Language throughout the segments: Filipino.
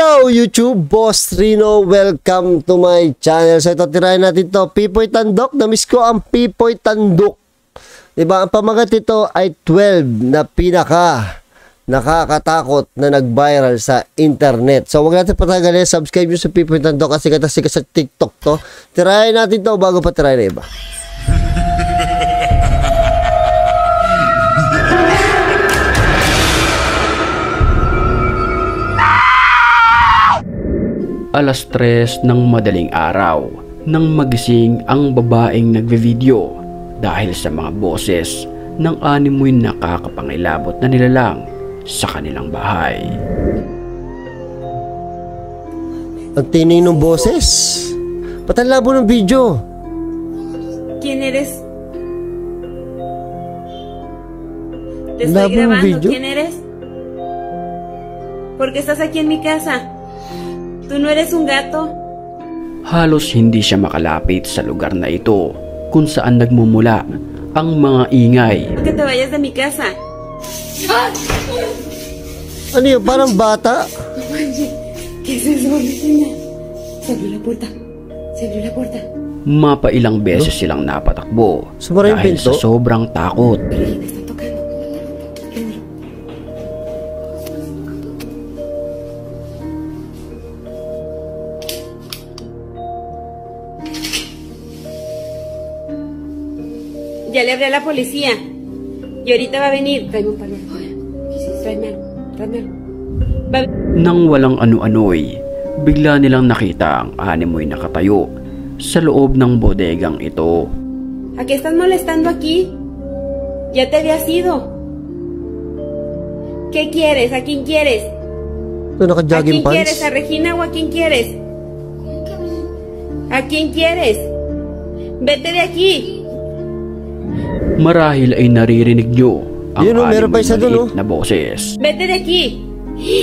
Hello YouTube, Boss Rino, welcome to my channel. So ito, tirahin natin to, Pipoy Tandok. Namiss ko ang Pipoy Tandok. Diba, ang pamagat ito ay 12 na nakakatakot na nag-viral sa internet. So wag natin patagalin, subscribe nyo sa Pipoy Tandok kasi sikat sa TikTok to. Tirahin natin to bago pa tirahin na iba. Alas 3 ng madaling araw nang magising ang babaeng nagve-video dahil sa mga boses ng animoy nakakapangilabot na nilalang sa kanilang bahay. Ang tining ng boses. Ba't ang labo ng video? ¿Quién eres? Te estoy grabando. ¿Quién eres? ¿Por qué estás aquí en mi casa? ¿Tú no eres un gato? Halos hindi siya makalapit sa lugar na ito kung saan nagmumula ang mga ingay. Que te vayas de mi casa. Ano yun? Parang bata? ¿Qué es eso, vecina? Se abrió la puerta. Se abrió la puerta. Mapailang beses silang napatakbo Sumara yung dahil pinto? sa sobrang takot. Ya le hablé a la policía. Y ahorita va a venir. Tráeme un palo. Tráeme algo. Nang walang ano-ano'y, bigla nilang nakita ang animoy nakatayo sa loob ng bodegang ito. ¿A qué estás molestando aquí? Ya te habías ido. ¿Qué quieres? ¿A quién quieres? Ito, ¿A naka-jogging quién pants? quieres? ¿A Regina o a quién quieres? ¿A quién quieres? Vete de aquí. Marahil ay naririnig nyo ang Yun, meron pa animoy isa dun, maliit na boses. Vete de aquí.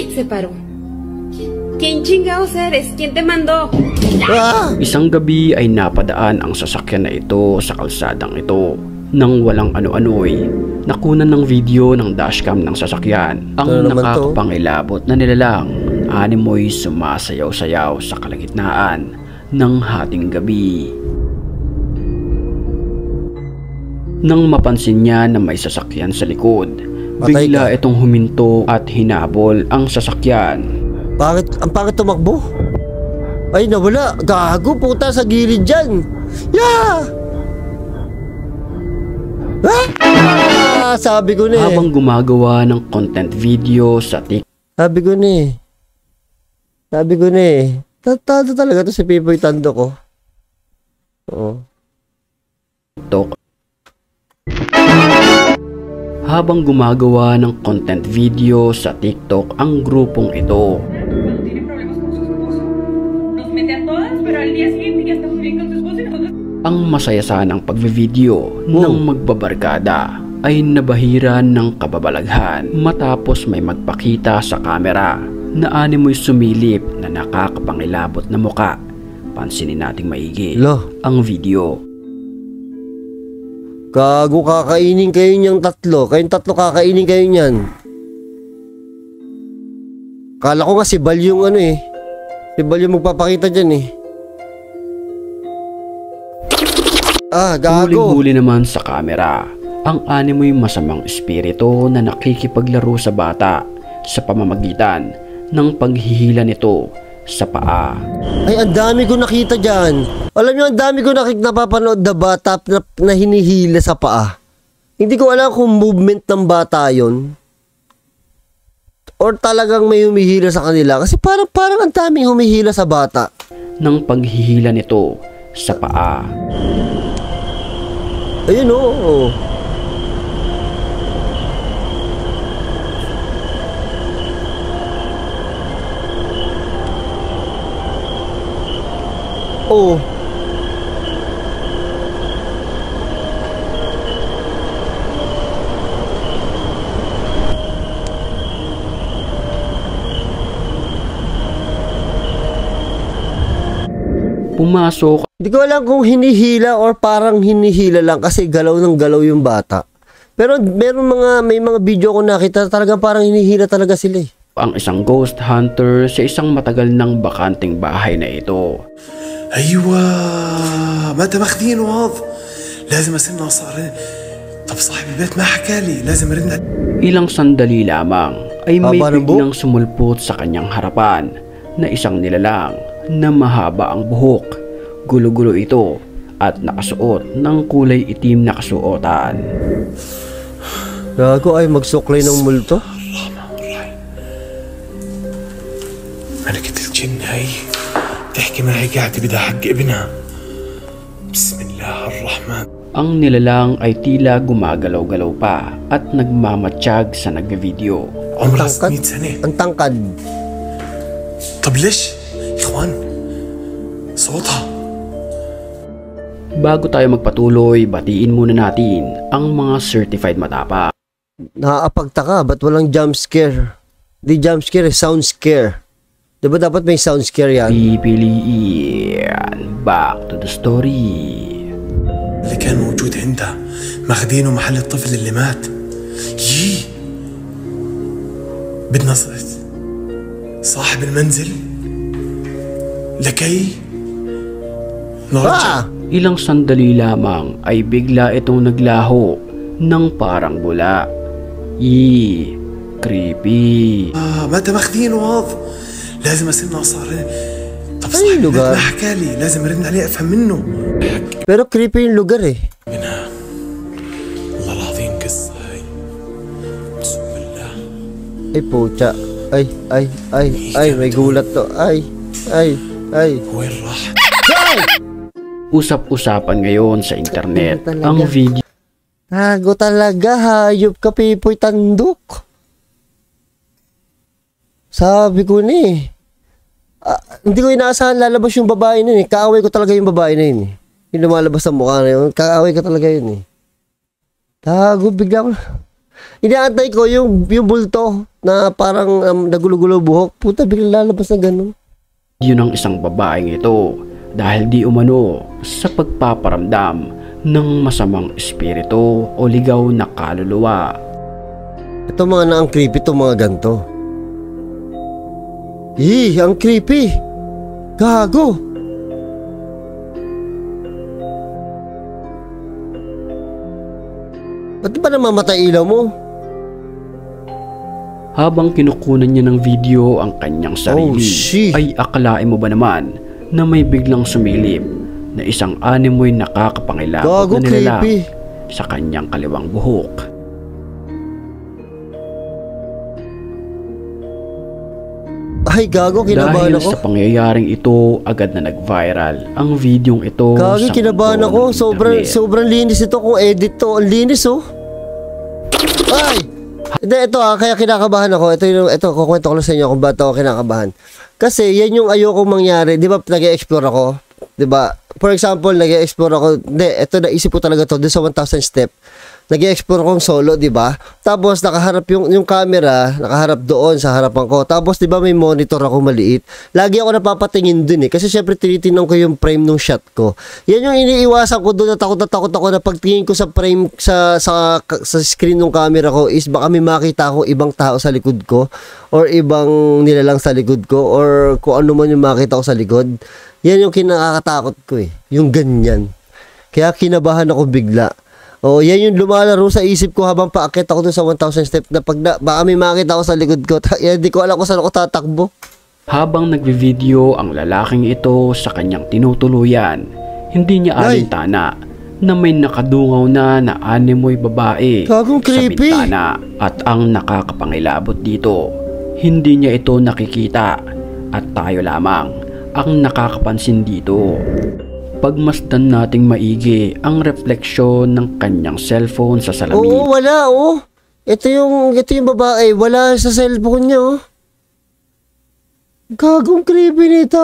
Se paró. ¿Quién chingados eres? ¿Quién te mandó? Ah! Isang gabi ay napadaan ang sasakyan na ito sa kalsadang ito. Nang walang ano-ano'y, nakunan ng video ng dashcam ng sasakyan ang Ano naman to? nakakapangilabot na nilalang animoy sumasayaw-sayaw sa kalagitnaan ng hating gabi. Nang mapansin niya na may sasakyan sa likod, Patay bigla ka. itong huminto at hinabol ang sasakyan. Bakit? Ang pangit tumakbo? Ay, nawala. Gago, puta sa gilid dyan. Yeah! Ah! Sabi ko na eh. Habang gumagawa ng content video sa Sabi ko na eh. Tatado talaga to si Pipoy Tandok ko. Oo. TikTok, habang gumagawa ng content video sa TikTok ang grupong ito, Cuando tiene problemas con su esposo, nos mete a todas, pero al día siguiente ya está muy bien con su esposo y nosotros... ang masaya sanang pagvivideo ng magbabarkada ay nabahiran ng kababalaghan matapos may magpakita sa kamera na animoy sumilip na nakakapangilabot na muka. Pansinin nating maigi Lo. ang video. Gago, kakainin kayo niyang tatlo. Kayong tatlo kakainin kayo niyan. Kala ko nga si Bal yung ano eh. Si Bal yung magpapakita dyan eh. Ah, gago. Huling-huli naman sa kamera ang animoy masamang espiritu na nakikipaglaro sa bata sa pamamagitan ng paghihila nito sa paa. Ay, ang dami ko nakita dyan. Alam nyo, ang dami ko napapanood na bata na hinihila sa paa. Hindi ko alam kung movement ng bata yon or talagang may humihila sa kanila. Kasi parang ang daming humihila sa bata. Ng paghihila nito sa paa. Ayun oo. Oh. Pumasok Hindi ko alam kung hinihila or parang hinihila lang kasi galaw ng galaw yung bata. Pero may mga video ko nakita talagang parang hinihila talaga sila eh. ang isang ghost hunter sa isang matagal ng bakanting bahay na ito. ايوه متى ماخذين وهذا لازم اسمع صار. طب صاحب البيت ما حكى لي لازم ارن. Ilang sandali lamang ay may Haba ng buhok? biglang sumulpot sa kanyang harapan na isang nilalang na mahaba ang buhok. Gulo-gulo ito at nakasuot ng kulay itim na kasuotan. Gago ay magsuklay ng multo. ملكة الجن هي تحكي معي قاعدة بدها حق ابنها. بسم الله الرحمن. Ang nilalang ay tila gumagalaw-galaw pa at nagmamatsyag sa nagbe-video. عمرها tangkad. 600 سنة. Ang tangkad. طب ليش يا اخوان صوتها. Bago tayo magpatuloy, batiin muna natin ang mga certified matapa. Nakakapagtaka, ba't walang jump scare? Di jump scare, sound scare. Diba dapat may sound scare yan? Pipiliin. Back to the story. اللي كان موجود عندها ماخذينه محل الطفل اللي مات. يي بدنا صاحب المنزل لكي نرجع. Ilang sandali lamang ay bigla itong naglaho ng parang bula. Creepy. متى ماخذينه هذا لازم اسمع صار. طب أي صاحب البيت لغة؟ ما حكى لي لازم ارن عليه افهم منه. Pero creepy yung lugar eh. منها والله العظيم قصة هاي. بسم الله. Ay pucha. Ay, may gulat to. Ay. وين راح؟ Usap-usapan ngayon sa internet Talaga. ang video Tago talaga, hayop ka, pipoy tandok. Sabi ko ni, hindi ko inaasahan lalabas yung babae na yun eh. Kaaway ko talaga yung babae na yun eh. Yung lumalabas sa mukha na yun, kaaway ko talaga yun eh. Tago, bigla ko. Inaantay ko yung bulto na parang nagulo-gulo buhok. Puta, bigla lalabas na ganun. ng isang babaeng ito dahil di umano sa pagpaparamdam ng masamang espiritu o ligaw na kaluluwa. Ito mga na ang creepy to mga ganto. Ang creepy. Gago. Ba't ba namamatay ilaw mo? Habang kinukunan niya ng video ang kanyang sarili, shit. ay akalain mo ba naman na may biglang sumilip na isang animoy nakakapangilabot Gago, na nilalang creepy. sa kanyang kaliwang buhok. Ay, gago, kinabahan Dahil ako. sa pangyayaring ito, agad na nag-viral ang videong ito. Gago, sa kinabahan mundo ako. ng internet. Sobrang linis ito kung edit to. Ang linis oh. Ay! Hindi, ito kaya kinakabahan ako. Ito, kukwento ko lang sa inyo kung ba't ako kinakabahan. Kasi yan yung ayokong mangyari. Di ba nag-explore ako? Di ba? For example, nag-explore ako. Hindi, ito naisip ko talaga to. Doon sa 1,000 step. Nag-explore akong solo, di ba? Tapos nakaharap yung camera, nakaharap doon sa harapan ko. Tapos di ba may monitor ako maliit. Lagi ako napapatingin dun eh. Kasi syempre tinitingnan ko yung frame ng shot ko. Yan yung iniiwasan ko doon na takot ako na pagtingin ko sa frame sa screen ng camera ko is baka may makita ako ibang tao sa likod ko or ibang nilalang sa likod ko or kung ano man yung makita ko sa likod. Yan yung kinakatakot ko eh. Yung ganyan. Kaya kinabahan ako bigla. Oh, yan yung lumalaro sa isip ko habang paakyat ako dun sa 1,000 step na baka may makita ako sa likod ko. Hindi ko alam kung saan ako tatakbo. Habang nagvi-video ang lalaking ito sa kanyang tinutuluyan, hindi niya alintana na may nakadungaw na animoy babae Gagong sa creepy. bintana at ang nakakapangilabot dito. Hindi niya ito nakikita at tayo lamang ang nakakapansin dito. Pagmasdan nating maigi ang refleksyon ng kanyang cellphone sa salamin. Oo, wala oh. Ito yung babae, wala sa cellphone niya oh. Gagong creepy nito.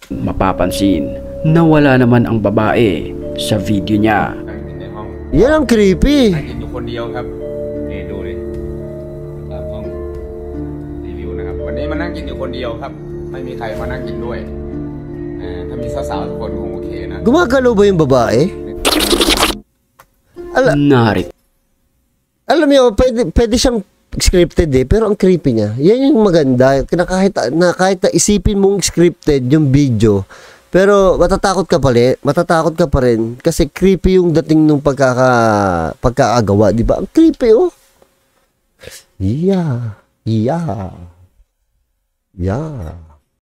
Mapapansin na wala naman ang babae sa video niya. Yan ang creepy. นั่งกินอยู่คนเดียวครับนี่ดูดิตามห้องรีวิวนะครับวันนี้มานั่งกินอยู่คนเดียวครับไม่มีใครมานั่งกินด้วยถ้ามีสาวๆทุกคนคงโอเคนะ Gumagalaw ba yung babae? Narito Alam mo, pwede siyang scripted eh, pero ang creepy niya. Yan yung maganda. Kahit na isipin mong scripted yung video, pero matatakot ka pa rin kasi creepy yung dating nung pagkakagawa, di ba? Ang creepy oh. Yeah.